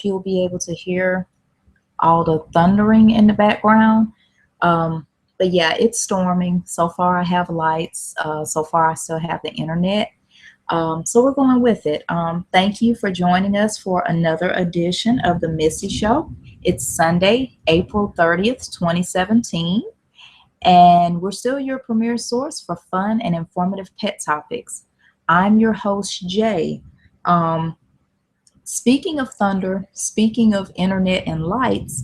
if you'll be able to hear all the thundering in the background. But yeah, it's storming. So far, I have lights. So far, I still have the internet. So we're going with it. Thank you for joining us for another edition of the Missy Show. It's Sunday, April 30th, 2017. And we're still your premier source for fun and informative pet topics. I'm your host, Jay. Speaking of thunder, speaking of internet and lights,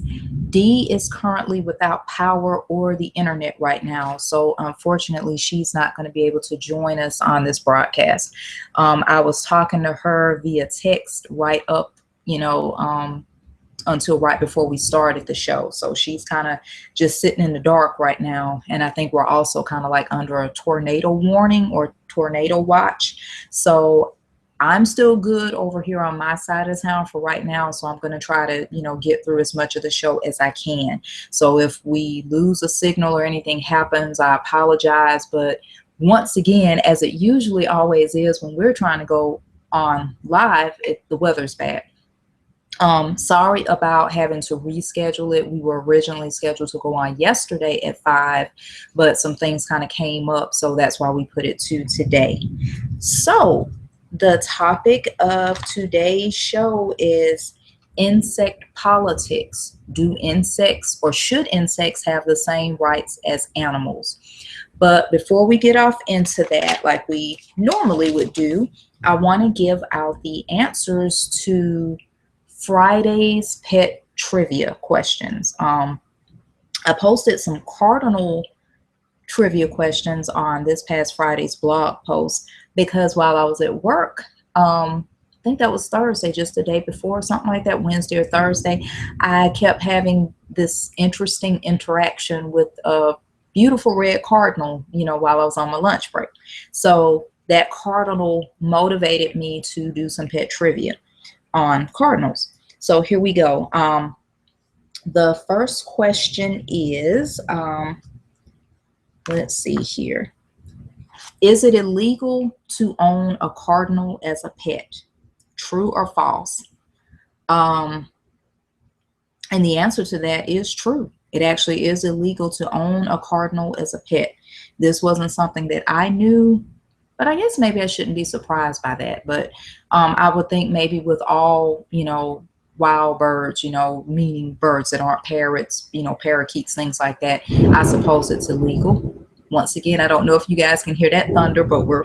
Dee is currently without power or the internet right now. So unfortunately, she's not going to be able to join us on this broadcast. I was talking to her via text right up, until right before we started the show. So she's kind of just sitting in the dark right now. And I think we're also kind of like under a tornado warning or tornado watch. So I'm still good over here on my side of town for right now. So I'm going to try to, get through as much of the show as I can. So if we lose a signal or anything happens, I apologize. But once again, as it usually always is when we're trying to go on live, the weather's bad. Sorry about having to reschedule it. We were originally scheduled to go on yesterday at 5, but some things kind of came up. So that's why we put it to today. So the topic of today's show is insect politics. Do insects or should insects have the same rights as animals? But before we get off into that, like we normally would do, I want to give out the answers to Friday's pet trivia questions. I posted some cardinal trivia questions on this past Friday's blog post because while I was at work, I think that was Thursday, just the day before, something like that, Wednesday or Thursday, I kept having this interesting interaction with a beautiful red cardinal, while I was on my lunch break. So that cardinal motivated me to do some pet trivia on cardinals. So here we go. The first question is, let's see here. Is it illegal to own a cardinal as a pet? True or false? And the answer to that is true. It actually is illegal to own a cardinal as a pet. This wasn't something that I knew, but I guess maybe I shouldn't be surprised by that. But I would think maybe with all, wild birds, meaning birds that aren't parrots, parakeets, things like that, I suppose it's illegal. Once again, I don't know if you guys can hear that thunder, but we're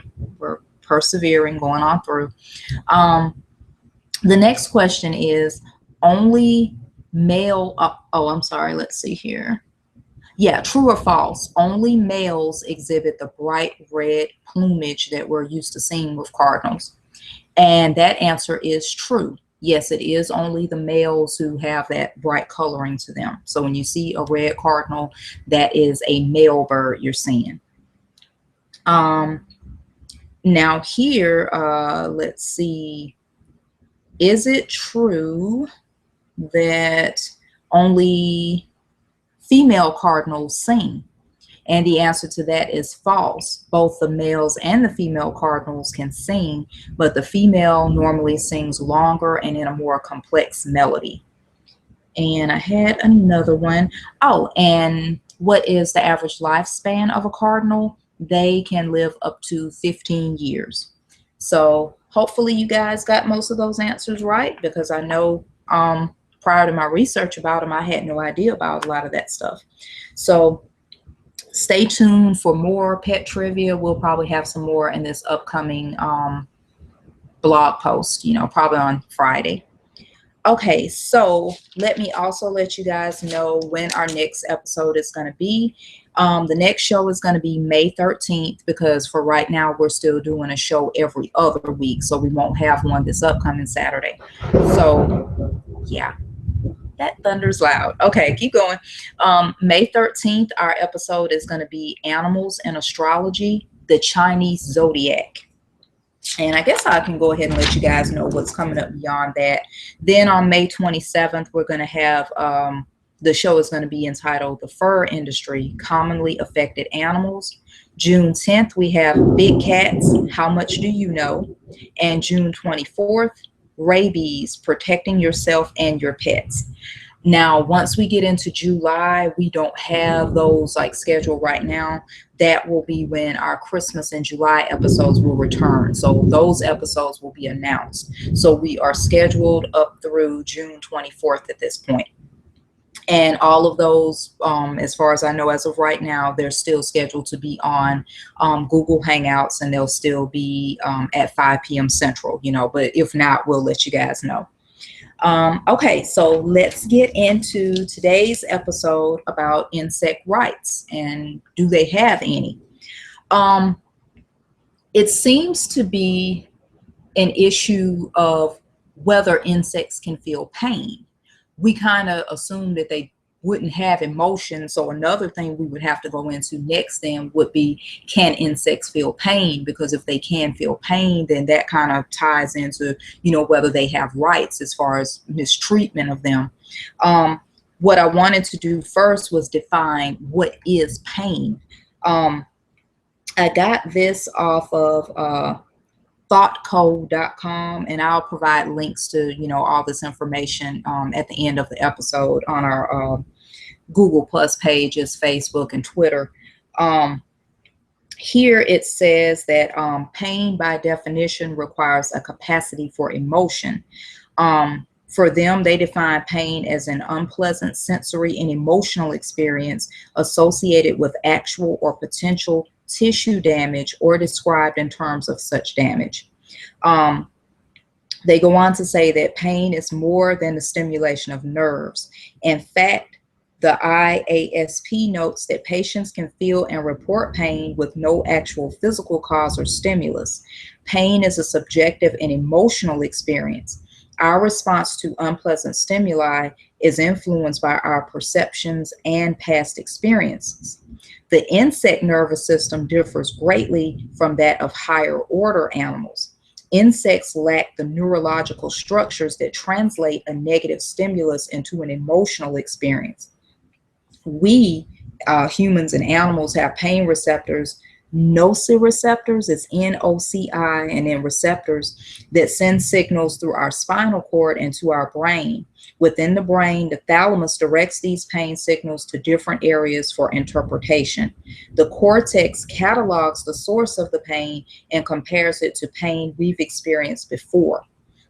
persevering, going on through. The next question is only male, I'm sorry, let's see here. Yeah, true or false? Only males exhibit the bright red plumage that we're used to seeing with cardinals. And that answer is true. Yes, it is only the males who have that bright coloring to them. So when you see a red cardinal, that is a male bird you're seeing. Now here, let's see. Is it true that only female cardinals sing? And the answer to that is false. Both the males and the female cardinals can sing, but the female normally sings longer and in a more complex melody. And I had another one. Oh, and what is the average lifespan of a cardinal? They can live up to 15 years. So hopefully you guys got most of those answers right, because I know prior to my research about them, I had no idea about a lot of that stuff. So stay tuned for more pet trivia. We'll probably have some more in this upcoming blog post, probably on Friday. Okay, so let me also let you guys know when our next episode is going to be. The next show is going to be May 13th because for right now, we're still doing a show every other week. So we won't have one this upcoming Saturday. So, yeah. That thunder's loud. Okay, keep going. May 13th, our episode is going to be Animals and Astrology, the Chinese Zodiac. And I guess I can go ahead and let you guys know what's coming up beyond that. Then on May 27th, we're going to have, the show is going to be entitled The Fur Industry, Commonly Affected Animals. June 10th, we have Big Cats, How Much Do You Know? And June 24th, rabies, protecting yourself and your pets. Now, once we get into July, we don't have those like scheduled right now. That will be when our Christmas and July episodes will return. So those episodes will be announced. So we are scheduled up through June 24th at this point. And all of those, as far as I know, as of right now, they're still scheduled to be on Google Hangouts, and they'll still be at 5 p.m. Central, but if not, we'll let you guys know. Okay, so let's get into today's episode about insect rights, and do they have any? It seems to be an issue of whether insects can feel pain. We kind of assume that they wouldn't have emotion. So another thing we would have to go into next then would be, can insects feel pain? Because if they can feel pain, then that kind of ties into, whether they have rights as far as mistreatment of them. What I wanted to do first was define what is pain. I got this off of thoughtcode.com, and I'll provide links to all this information at the end of the episode on our Google Plus pages, Facebook and Twitter. Here it says that pain by definition requires a capacity for emotion. For them, they define pain as an unpleasant sensory and emotional experience associated with actual or potential tissue damage or described in terms of such damage. They go on to say that pain is more than the stimulation of nerves. In fact, the IASP notes that patients can feel and report pain with no actual physical cause or stimulus. Pain is a subjective and emotional experience. Our response to unpleasant stimuli is influenced by our perceptions and past experiences. The insect nervous system differs greatly from that of higher order animals. Insects lack the neurological structures that translate a negative stimulus into an emotional experience. We, humans and animals, have pain receptors. Nociceptors is NOCI, and then receptors that send signals through our spinal cord into our brain. Within the brain, the thalamus directs these pain signals to different areas for interpretation. The cortex catalogs the source of the pain and compares it to pain we've experienced before.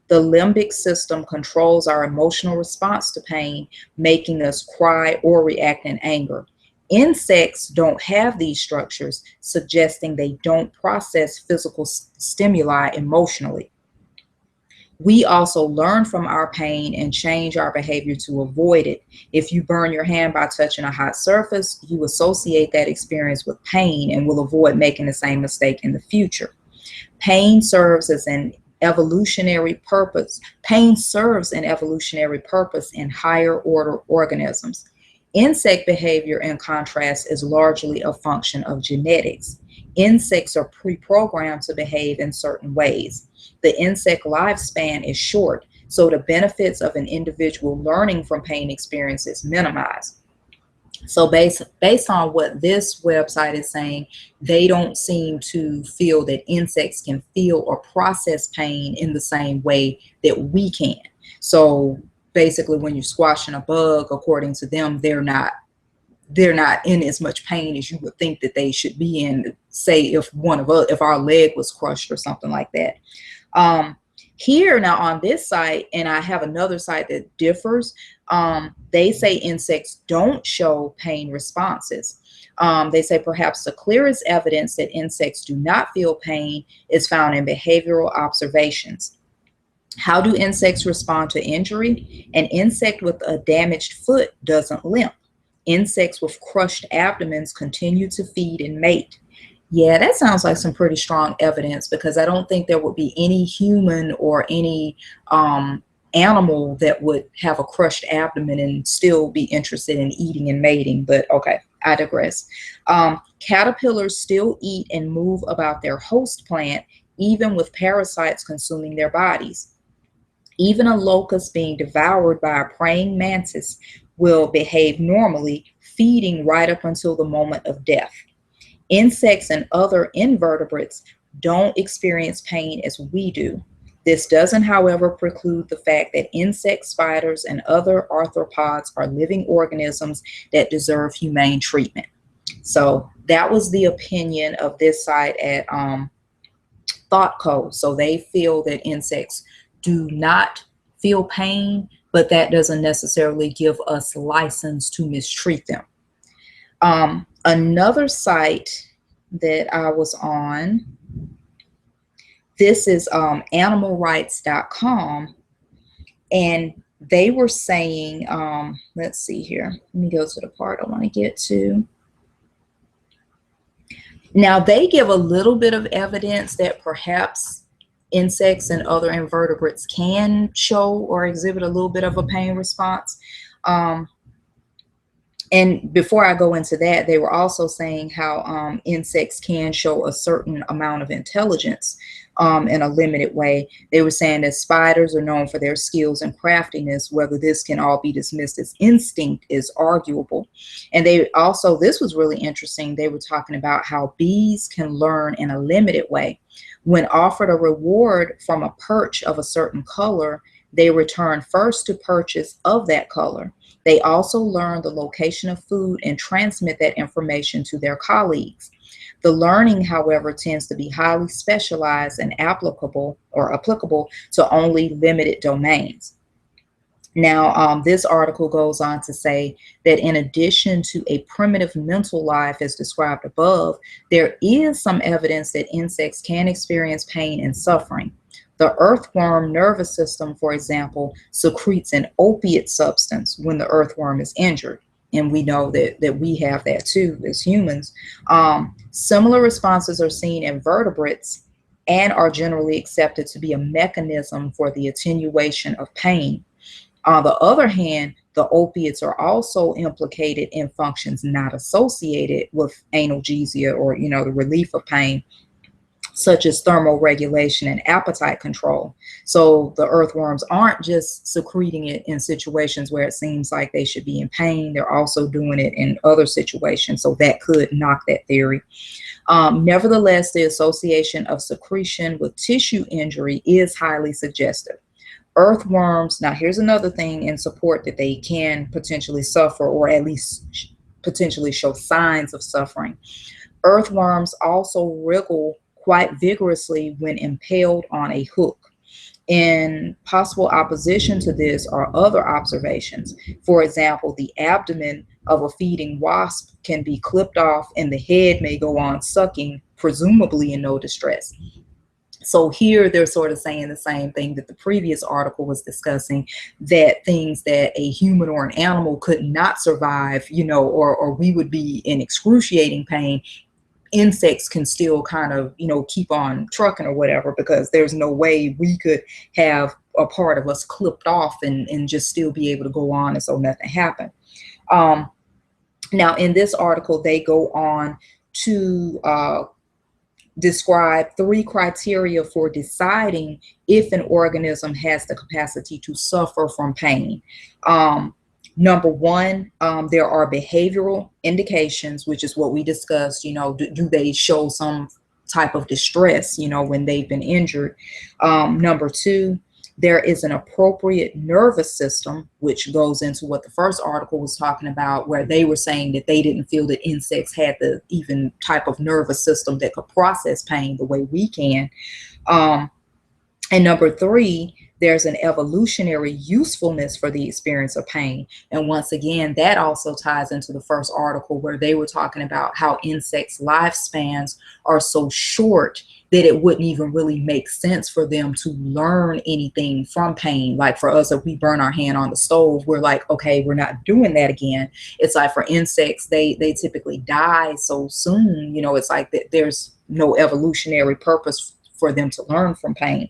The limbic system controls our emotional response to pain, making us cry or react in anger. Insects don't have these structures, suggesting they don't process physical stimuli emotionally. We also learn from our pain and change our behavior to avoid it. If you burn your hand by touching a hot surface, you associate that experience with pain and will avoid making the same mistake in the future. Pain serves an evolutionary purpose in higher order organisms. Insect behavior, in contrast, is largely a function of genetics. Insects are pre-programmed to behave in certain ways. The insect lifespan is short, so the benefits of an individual learning from pain experience is minimized. So based on what this website is saying, they don't seem to feel that insects can feel or process pain in the same way that we can. So basically, when you're squashing a bug, according to them, they're not in as much pain as you would think that they should be in, say if our leg was crushed or something like that. Here now on this site, and I have another site that differs, they say insects don't show pain responses. They say perhaps the clearest evidence that insects do not feel pain is found in behavioral observations. How do insects respond to injury? An insect with a damaged foot doesn't limp. Insects with crushed abdomens continue to feed and mate. Yeah, that sounds like some pretty strong evidence, because I don't think there would be any human or any animal that would have a crushed abdomen and still be interested in eating and mating. But okay, I digress. Caterpillars still eat and move about their host plant, even with parasites consuming their bodies. Even a locust being devoured by a praying mantis will behave normally, feeding right up until the moment of death. Insects and other invertebrates don't experience pain as we do. This doesn't, however, preclude the fact that insects, spiders, and other arthropods are living organisms that deserve humane treatment. So that was the opinion of this site at Thought Code. So they feel that insects do not feel pain, but that doesn't necessarily give us license to mistreat them. Another site that I was on, this is animalrights.com, and they were saying, let's see here, let me go to the part I want to get to. Now, they give a little bit of evidence that perhaps insects and other invertebrates can show or exhibit a little bit of a pain response. And before I go into that, they were also saying how insects can show a certain amount of intelligence in a limited way. They were saying that spiders are known for their skills and craftiness. Whether this can all be dismissed as instinct is arguable. And they also, this was really interesting, they were talking about how bees can learn in a limited way. When offered a reward from a perch of a certain color, they return first to perches of that color. They also learn the location of food and transmit that information to their colleagues. The learning, however, tends to be highly specialized and applicable to only limited domains. Now, this article goes on to say that in addition to a primitive mental life as described above, there is some evidence that insects can experience pain and suffering. The earthworm nervous system, for example, secretes an opiate substance when the earthworm is injured. And we know that we have that too as humans. Similar responses are seen in vertebrates and are generally accepted to be a mechanism for the attenuation of pain. On the other hand, the opiates are also implicated in functions not associated with analgesia or, the relief of pain, such as thermoregulation and appetite control. So the earthworms aren't just secreting it in situations where it seems like they should be in pain. They're also doing it in other situations. So that could knock that theory. Nevertheless, the association of secretion with tissue injury is highly suggestive. Earthworms, now here's another thing in support that they can potentially suffer or at least potentially show signs of suffering. Earthworms also wriggle quite vigorously when impaled on a hook. In possible opposition to this are other observations. For example, the abdomen of a feeding wasp can be clipped off and the head may go on sucking, presumably in no distress. So here they're sort of saying the same thing that the previous article was discussing, that things that a human or an animal could not survive, or we would be in excruciating pain, insects can still kind of, keep on trucking or whatever, because there's no way we could have a part of us clipped off and just still be able to go on and so nothing happened. Now in this article, they go on to describe 3 criteria for deciding if an organism has the capacity to suffer from pain. Number 1, there are behavioral indications, which is what we discussed. Do they show some type of distress, when they've been injured? Number 2, there is an appropriate nervous system, which goes into what the first article was talking about, where they were saying that they didn't feel that insects had the even type of nervous system that could process pain the way we can. And number 3, there's an evolutionary usefulness for the experience of pain. And once again, that also ties into the first article where they were talking about how insects' lifespans are so short that it wouldn't even really make sense for them to learn anything from pain. Like for us, if we burn our hand on the stove, we're like, okay, we're not doing that again. It's like for insects, they typically die so soon, it's like that there's no evolutionary purpose for them to learn from pain.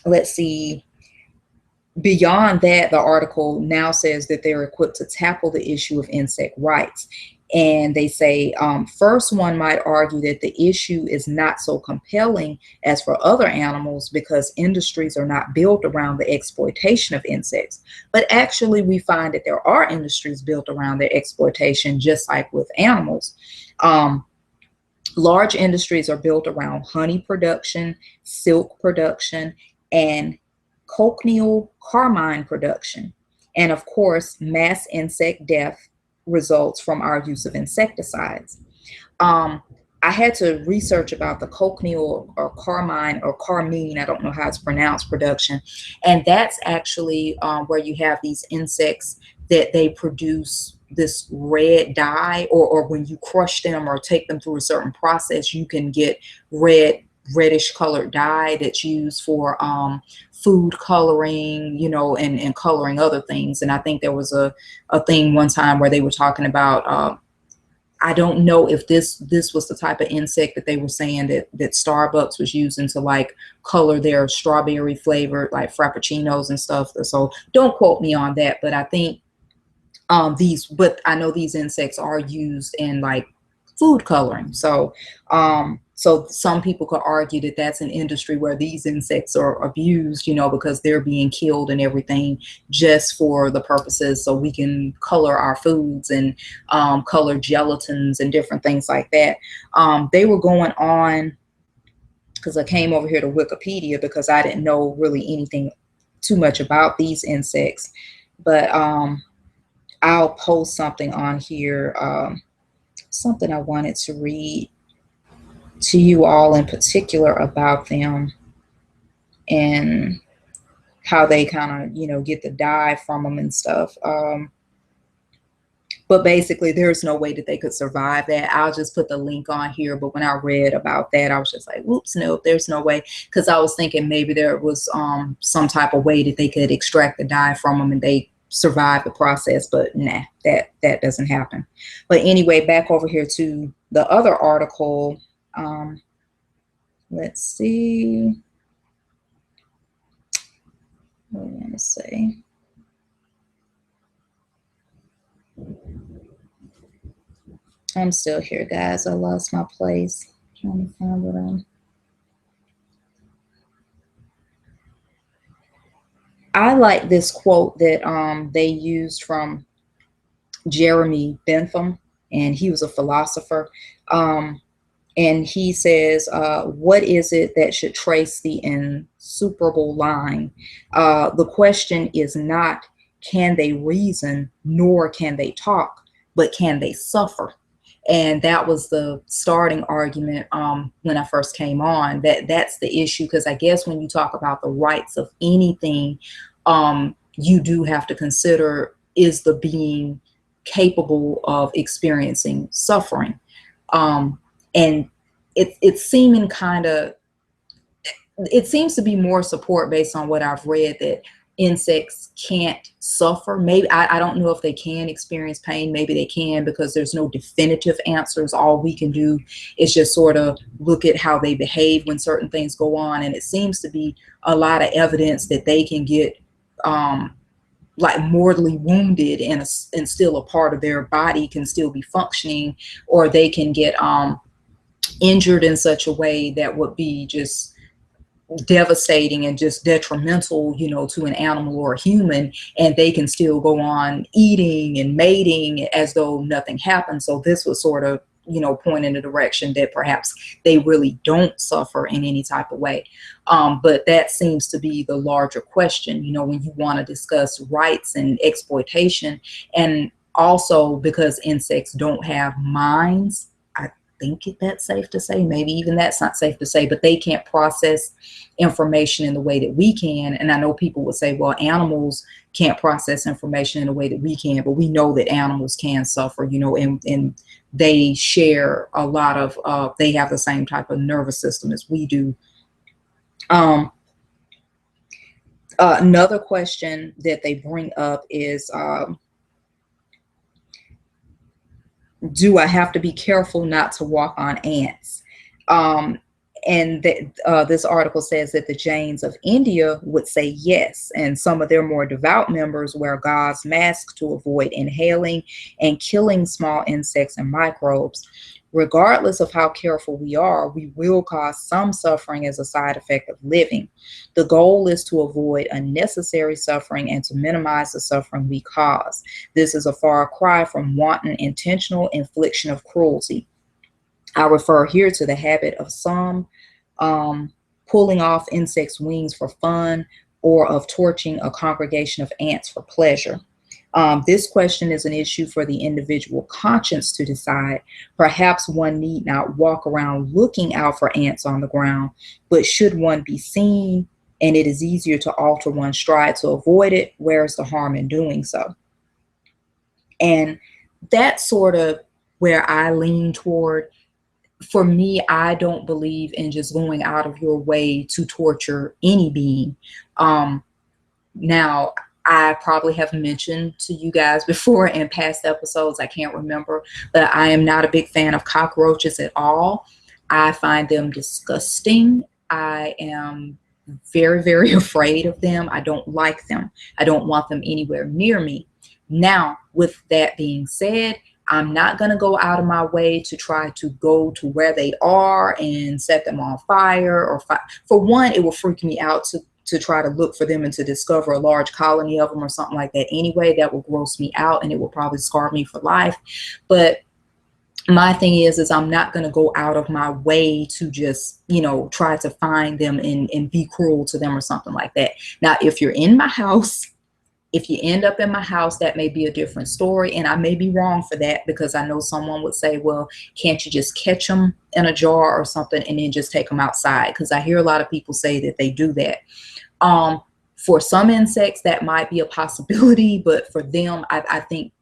Let's see. Beyond that, the article now says that they're equipped to tackle the issue of insect rights. And they say, first, one might argue that the issue is not so compelling as for other animals because industries are not built around the exploitation of insects. But actually, we find that there are industries built around their exploitation, just like with animals. Large industries are built around honey production, silk production, and cochineal carmine production. And of course, mass insect death results from our use of insecticides. Um, I had to research about the cochineal or carmine or carmine, I don't know how it's pronounced, production. And that's actually where you have these insects that they produce this red dye, or when you crush them or take them through a certain process, you can get reddish colored dye that's used for food coloring, you know, and coloring other things. And I think there was a thing one time where they were talking about I don't know if this was the type of insect that they were saying that Starbucks was using to like color their strawberry flavored like frappuccinos and stuff. So don't quote me on that, but I think but I know these insects are used in like food coloring. So so some people could argue that that's an industry where these insects are abused, you know, because they're being killed and everything just for the purposes so we can color our foods and color gelatins and different things like that. They were going on, because I came over here to Wikipedia because I didn't know really anything too much about these insects, but I'll post something on here, something I wanted to read to you all in particular about them and how they kind of, you know, get the dye from them and stuff. But basically, there's no way that they could survive that. I'll just put the link on here. But when I read about that, I was just like, whoops, no, there's no way. Because I was thinking maybe there was some type of way that they could extract the dye from them and they survive the process. But nah, that doesn't happen. But anyway, back over here to the other article. Let's see. What do I want to say? I'm still here, guys. I lost my place. Trying to find what I like this quote that they used from Jeremy Bentham, and he was a philosopher. And he says, what is it that should trace the insuperable line? The question is not, can they reason, nor can they talk, but can they suffer? And that was the starting argument when I first came on, that's the issue. Because I guess when you talk about the rights of anything, you do have to consider, is the being capable of experiencing suffering? And it's seeming kind of, it seems to be more support based on what I've read, that insects can't suffer. Maybe I don't know if they can experience pain. Maybe they can, because there's no definitive answers. All we can do is just sort of look at how they behave when certain things go on. And it seems to be a lot of evidence that they can get like mortally wounded and still a part of their body can still be functioning, or they can get injured in such a way that would be just devastating and just detrimental, you know, to an animal or a human, and they can still go on eating and mating as though nothing happened. So this was sort of, you know, point in the direction that perhaps they really don't suffer in any type of way. But that seems to be the larger question, you know, when you want to discuss rights and exploitation. And also because insects don't have minds, I think that's safe to say, maybe even that's not safe to say, but they can't process information in the way that we can. And I know people would say, well, animals can't process information in the way that we can, but we know that animals can suffer, you know, and they share a lot of, they have the same type of nervous system as we do. Another question that they bring up is, do I have to be careful not to walk on ants? And this article says that the Jains of India would say yes, and some of their more devout members wear gauze masks to avoid inhaling and killing small insects and microbes. Regardless of how careful we are, we will cause some suffering as a side effect of living. The goal is to avoid unnecessary suffering and to minimize the suffering we cause. This is a far cry from wanton intentional infliction of cruelty. I refer here to the habit of some pulling off insects' wings for fun, or of torching a congregation of ants for pleasure. This question is an issue for the individual conscience to decide. Perhaps one need not walk around looking out for ants on the ground, but should one be seen and it is easier to alter one's stride to avoid it, where is the harm in doing so? And that's sort of where I lean toward. For me, I don't believe in just going out of your way to torture any being. Now, I probably have mentioned to you guys before in past episodes, I can't remember, but I am not a big fan of cockroaches at all. I find them disgusting. I am very, very afraid of them. I don't like them. I don't want them anywhere near me. Now, with that being said, I'm not going to go out of my way to try to go to where they are and set them on fire. Or for one, it will freak me out to try to look for them and to discover a large colony of them or something like that anyway. That will gross me out and it will probably scar me for life. But my thing is I'm not going to go out of my way to just, you know, try to find them and be cruel to them or something like that. Now, if you're in my house, if you end up in my house, that may be a different story. And I may be wrong for that, because I know someone would say, well, can't you just catch them in a jar or something and then just take them outside? Because I hear a lot of people say that they do that. For some insects, that might be a possibility. But for them, I think,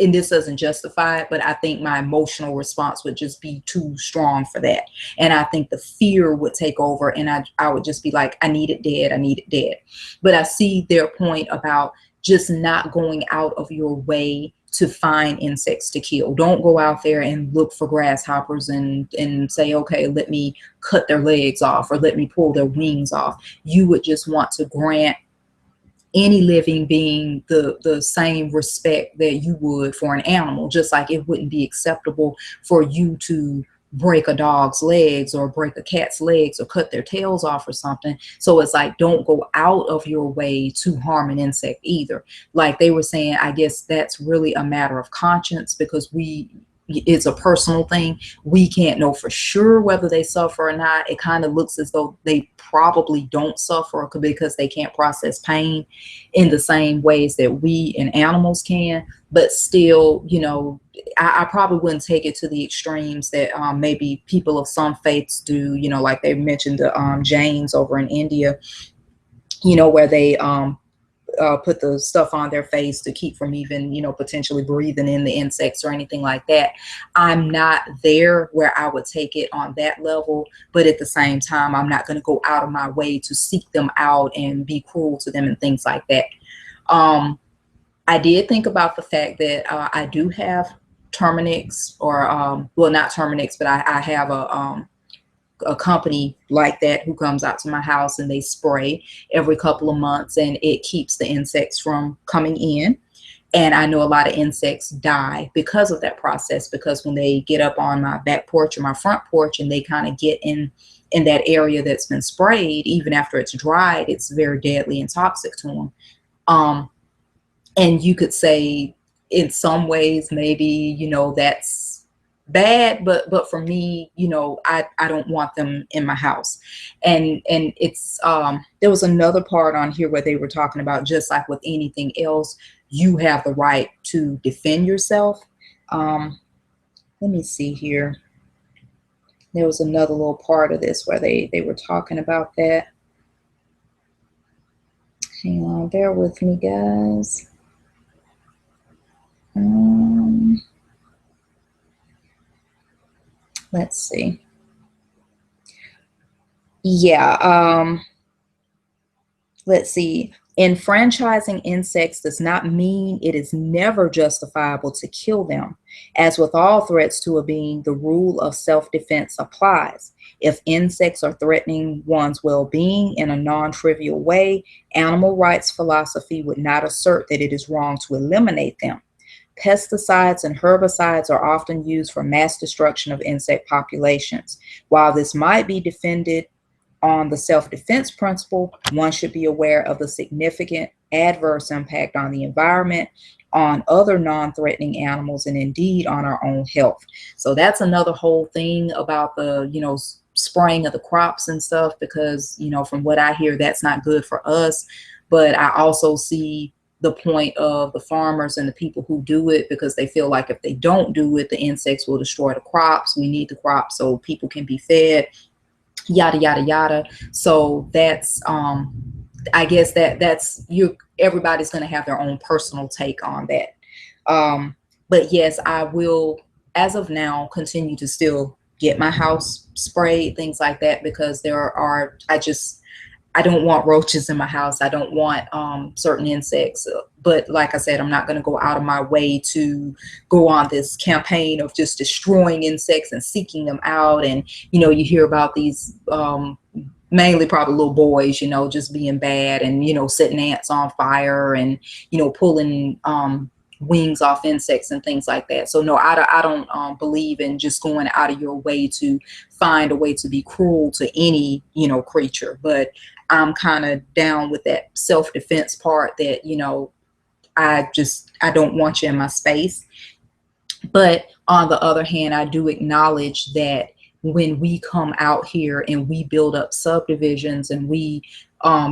and this doesn't justify it, but I think my emotional response would just be too strong for that. And I think the fear would take over and I would just be like, I need it dead. I need it dead. But I see their point about just not going out of your way to find insects to kill. Don't go out there and look for grasshoppers and say, okay, let me cut their legs off or let me pull their wings off. You would just want to grant any living being the same respect that you would for an animal, just like it wouldn't be acceptable for you to break a dog's legs or break a cat's legs or cut their tails off or something. So it's like, don't go out of your way to harm an insect either. Like they were saying, I guess that's really a matter of conscience, because it's a personal thing. We can't know for sure whether they suffer or not. It kind of looks as though they probably don't suffer because they can't process pain in the same ways that we and animals can. But still, you know, I probably wouldn't take it to the extremes that maybe people of some faiths do, you know, like they mentioned the Jains over in India, you know, where they put the stuff on their face to keep from even, you know, potentially breathing in the insects or anything like that. I'm not there where I would take it on that level, but at the same time, I'm not going to go out of my way to seek them out and be cruel to them and things like that. I did think about the fact that I do have Terminix, or well, not Terminix, but I have a company like that who comes out to my house and they spray every couple of months, and it keeps the insects from coming in. And I know a lot of insects die because of that process, because when they get up on my back porch or my front porch and they kind of get in that area that's been sprayed, even after it's dried, it's very deadly and toxic to them. And you could say in some ways, maybe, you know, that's bad, but for me, you know, I don't want them in my house. And it's there was another part on here where they were talking about, just like with anything else, you have the right to defend yourself. Let me see here. There was another little part of this where they were talking about that. Hang on, bear with me, guys. Let's see. Yeah, let's see. Enfranchising insects does not mean it is never justifiable to kill them. As with all threats to a being, the rule of self-defense applies. If insects are threatening one's well-being in a non-trivial way, animal rights philosophy would not assert that it is wrong to eliminate them. Pesticides and herbicides are often used for mass destruction of insect populations. While this might be defended on the self-defense principle, one should be aware of the significant adverse impact on the environment, on other non-threatening animals, and indeed on our own health. So that's another whole thing about the, spraying of the crops and stuff, because, from what I hear, that's not good for us. But I also see the point of the farmers and the people who do it, because they feel like if they don't do it, the insects will destroy the crops. We need the crops so people can be fed, yada yada yada. So that's I guess that's you. Everybody's going to have their own personal take on that. But yes, I will, as of now, continue to still get my house sprayed, things like that, because I don't want roaches in my house. I don't want certain insects. But like I said, I'm not going to go out of my way to go on this campaign of just destroying insects and seeking them out. And, you hear about these mainly probably little boys, just being bad and, setting ants on fire and, pulling wings off insects and things like that. So no, I don't believe in just going out of your way to find a way to be cruel to any, creature. But I'm kind of down with that self-defense part that, I don't want you in my space. But on the other hand, I do acknowledge that when we come out here and we build up subdivisions and we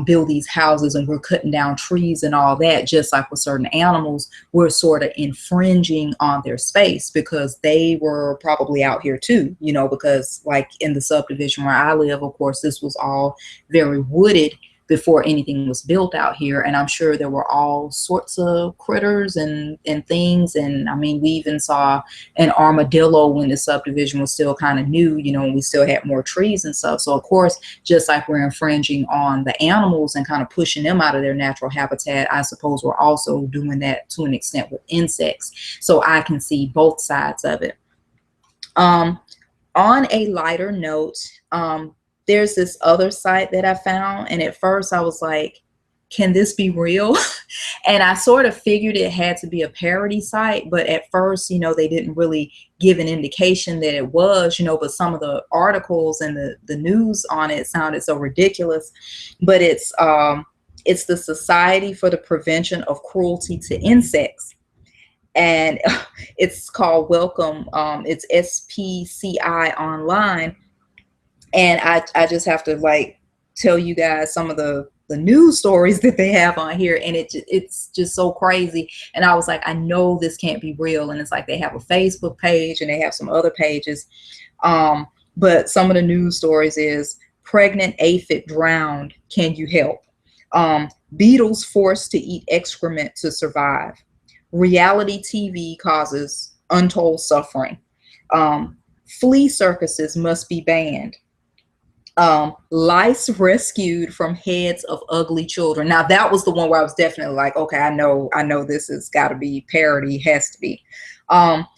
build these houses and we're cutting down trees and all that, just like with certain animals, we're sort of infringing on their space, because they were probably out here too, because like in the subdivision where I live, of course, this was all very wooded before anything was built out here. And I'm sure there were all sorts of critters and things. And I mean, we even saw an armadillo when the subdivision was still kind of new, and we still had more trees and stuff. So of course, just like we're infringing on the animals and kind of pushing them out of their natural habitat, I suppose we're also doing that to an extent with insects. So I can see both sides of it. On a lighter note, there's this other site that I found, and at first I was like, can this be real? And I sort of figured it had to be a parody site, but at first, they didn't really give an indication that it was, but some of the articles and the news on it sounded so ridiculous. But it's the Society for the Prevention of Cruelty to Insects. And it's called Welcome. It's SPCI online. And I just have to tell you guys some of the news stories that they have on here, and it's just so crazy. And I was like, I know this can't be real. And it's like they have a Facebook page and they have some other pages. But some of the news stories is pregnant aphid drowned. Can you help? Beetles forced to eat excrement to survive. Reality TV causes untold suffering. Flea circuses must be banned. Lice rescued from heads of ugly children. Now that was the one where I was definitely like, okay, I know this has got to be parody, has to be.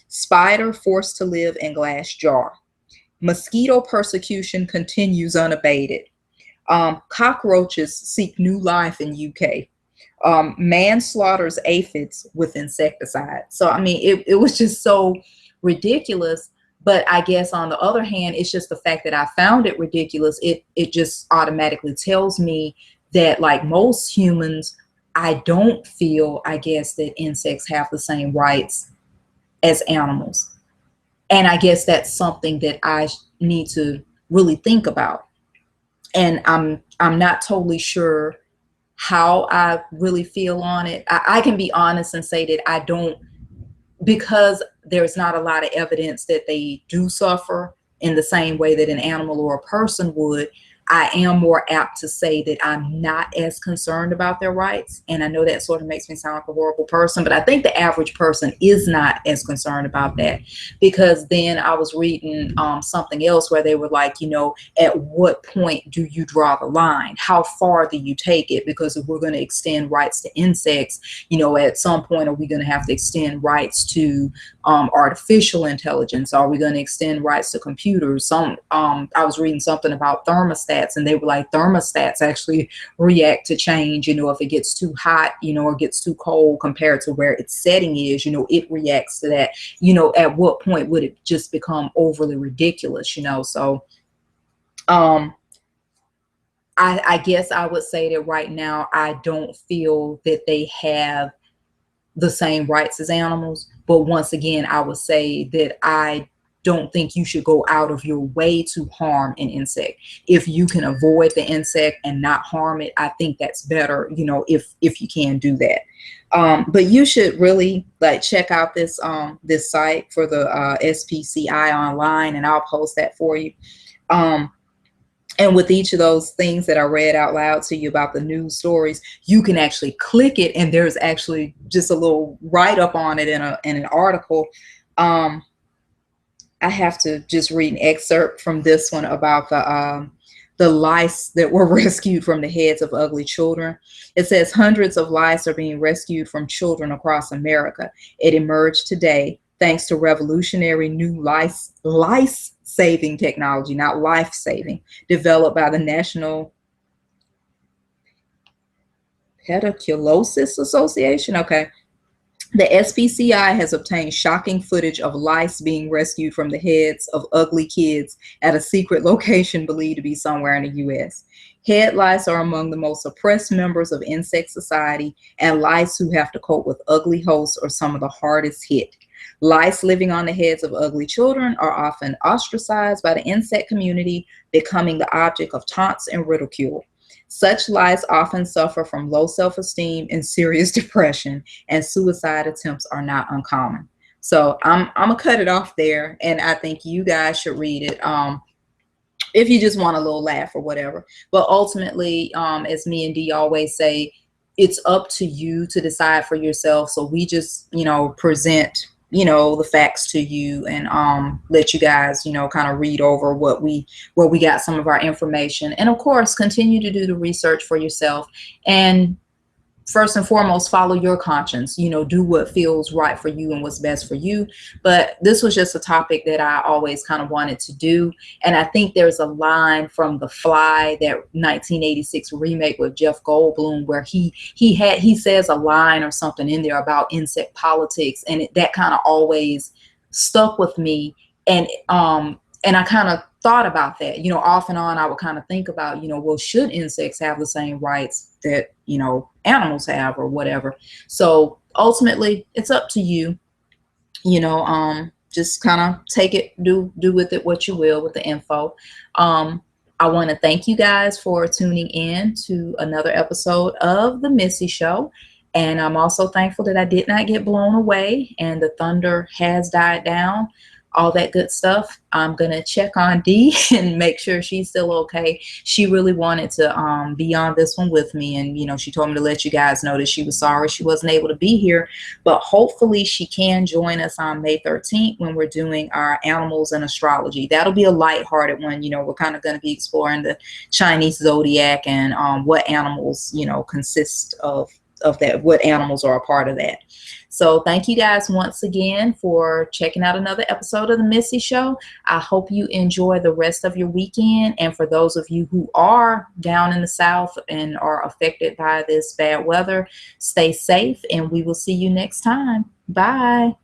Spider forced to live in glass jar. Mosquito persecution continues unabated. Cockroaches seek new life in UK. Man slaughters aphids with insecticide. So I mean, it was just so ridiculous. But I guess on the other hand, it's just the fact that I found it ridiculous. It just automatically tells me that, like most humans, I don't feel, I guess, that insects have the same rights as animals. And I guess that's something that I need to really think about. And I'm not totally sure how I really feel on it. I can be honest and say that I don't, because there's not a lot of evidence that they do suffer in the same way that an animal or a person would. I am more apt to say that I'm not as concerned about their rights. And I know that sort of makes me sound like a horrible person, but I think the average person is not as concerned about that. Because then I was reading something else where they were like, at what point do you draw the line? How far do you take it? Because if we're going to extend rights to insects, at some point, are we going to have to extend rights to artificial intelligence? Are we going to extend rights to computers? I was reading something about thermostats, and they were like, thermostats actually react to change. If it gets too hot, or gets too cold compared to where its setting is, it reacts to that. At what point would it just become overly ridiculous? So I guess I would say that right now I don't feel that they have the same rights as animals. But once again, I would say that I don't think you should go out of your way to harm an insect. If you can avoid the insect and not harm it, I think that's better, you know, if you can do that. But you should really like check out this site for the SPCI online, and I'll post that for you. Um, and with each of those things that I read out loud to you about the news stories, you can actually click it, and there's actually just a little write up on it in an article. Um, I have to just read an excerpt from this one about the lice that were rescued from the heads of ugly children. It says hundreds of lice are being rescued from children across America. It emerged today thanks to revolutionary new lice saving technology, not life saving, developed by the National Pediculosis Association. Okay. The SPCI has obtained shocking footage of lice being rescued from the heads of ugly kids at a secret location believed to be somewhere in the U.S. Head lice are among the most oppressed members of insect society, and lice who have to cope with ugly hosts are some of the hardest hit. Lice living on the heads of ugly children are often ostracized by the insect community, becoming the object of taunts and ridicule. Such lice often suffer from low self-esteem and serious depression, and suicide attempts are not uncommon. So I'm gonna cut it off there, and I think you guys should read it if you just want a little laugh or whatever. But ultimately, as me and Dee always say, it's up to you to decide for yourself. So we just, you know, present, you know, the facts to you, and let you guys, you know, kind of read over where we got some of our information. And of course, continue to do the research for yourself, and first and foremost, follow your conscience, you know, do what feels right for you and what's best for you. But this was just a topic that I always kind of wanted to do. And I think there's a line from The Fly, that 1986 remake with Jeff Goldblum, where he says a line or something in there about insect politics. And that kind of always stuck with me. And I kind of thought about that, you know, off and on. I would kind of think about, you know, well, should insects have the same rights that, you know, animals have or whatever? So ultimately, it's up to you, you know, just kind of take it, do with it what you will with the info. I want to thank you guys for tuning in to another episode of the Missy Show. And I'm also thankful that I did not get blown away and the thunder has died down. All that good stuff. I'm gonna check on Dee and make sure she's still okay. She really wanted to be on this one with me, and you know, she told me to let you guys know that she was sorry she wasn't able to be here, but hopefully she can join us on May 13th when we're doing our animals and astrology. That'll be a lighthearted one. You know, we're kind of going to be exploring the Chinese zodiac and what animals, you know, consist of that, what animals are a part of that. So thank you guys once again for checking out another episode of the Missy Show. I hope you enjoy the rest of your weekend. And for those of you who are down in the South and are affected by this bad weather, stay safe, and we will see you next time. Bye.